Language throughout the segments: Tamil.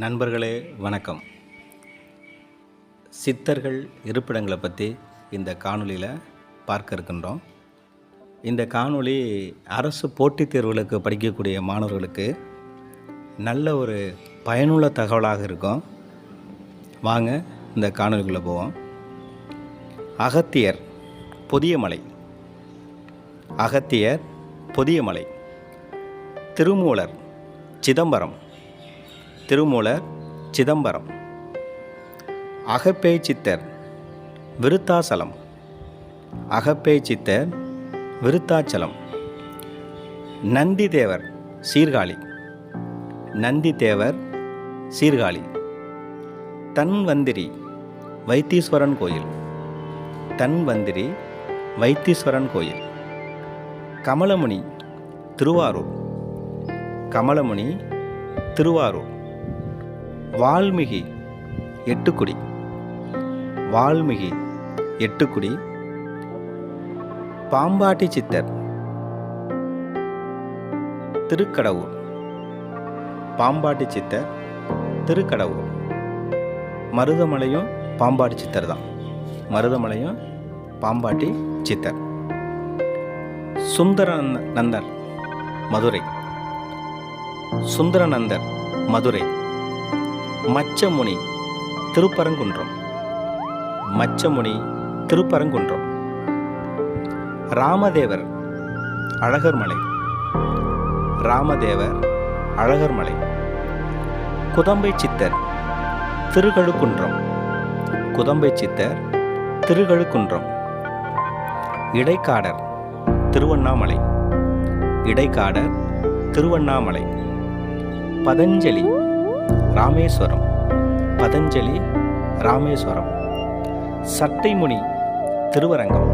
நண்பர்களே வணக்கம். சித்தர்கள் இருப்பிடங்களை பற்றி இந்த காணொளியில் பார்க்க இருக்கின்றோம். இந்த காணொளி அரசு போட்டித் தேர்வுகளுக்கு படிக்கக்கூடிய மாணவர்களுக்கு நல்ல ஒரு பயனுள்ள தகவலாக இருக்கும். வாங்க இந்த காணொளிக்குள்ளே போவோம். அகத்தியர் பொதியமலை, அகத்தியர் பொதியமலை, திருமூலர் சிதம்பரம், திருமூலர் சிதம்பரம், அகப்பேய் சித்தர் விருத்தாசலம், அகப்பேய் சித்தர் விருத்தாச்சலம், நந்திதேவர் சீர்காழி, நந்திதேவர் சீர்காழி, தன்வந்திரி வைத்தீஸ்வரன் கோயில், தன்வந்திரி வைத்தீஸ்வரன் கோயில், கமலமுனி திருவாரூர், கமலமுனி திருவாரூர், வால்மீகி எட்டுக்குடி, வால்மீகி எட்டுக்குடி, பாம்பாட்டி சித்தர் திருக்கடவுர், பாம்பாட்டி சித்தர் திருக்கடவுர், மருதமலையும் பாம்பாட்டி சித்தர் தான், மருதமலையும் பாம்பாட்டி சித்தர், சுந்தரநந்தர் மதுரை, சுந்தரநந்தர் மதுரை, மச்சமுனி திருப்பரங்குன்றம், மச்சமுனி திருப்பரங்குன்றம், ராமதேவர் அழகர்மலை, ராமதேவர் அழகர்மலை, குதம்பை சித்தர் திருக்கழுக்குன்றம், குதம்பை சித்தர் திருக்கழுக்குன்றம், இடைக்காடர் திருவண்ணாமலை, இடைக்காடர் திருவண்ணாமலை, பதஞ்சலி ராமேஸ்வரம், பதஞ்சலி ராமேஸ்வரம், சட்டைமுனி திருவரங்கம்,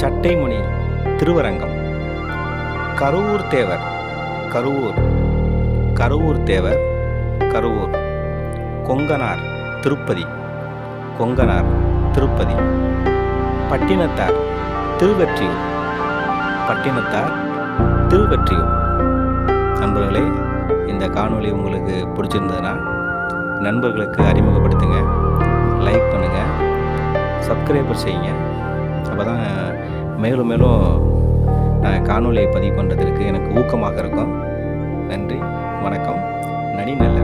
சட்டைமுனி திருவரங்கம், கருவூர் தேவர் கருவூர், கருவூர் தேவர் கருவூர், கொங்கனார் திருப்பதி, கொங்கனார் திருப்பதி, பட்டினத்தார் திருவெற்றியூர், பட்டினத்தார் திருவெற்றியூர். நண்பர்களே, இந்த காணொளி உங்களுக்கு பிடிச்சிருந்ததுன்னா நண்பர்களுக்கு அறிமுகப்படுத்துங்க, லைக் பண்ணுங்கள், சப்ஸ்கிரைபர் செய்யுங்க. அப்போ தான் மேலும் மேலும் நான் காணொளியை பதிவு பண்ணுறதுக்கு எனக்கு ஊக்கமாக இருக்கும். நன்றி, வணக்கம், நடி நல்ல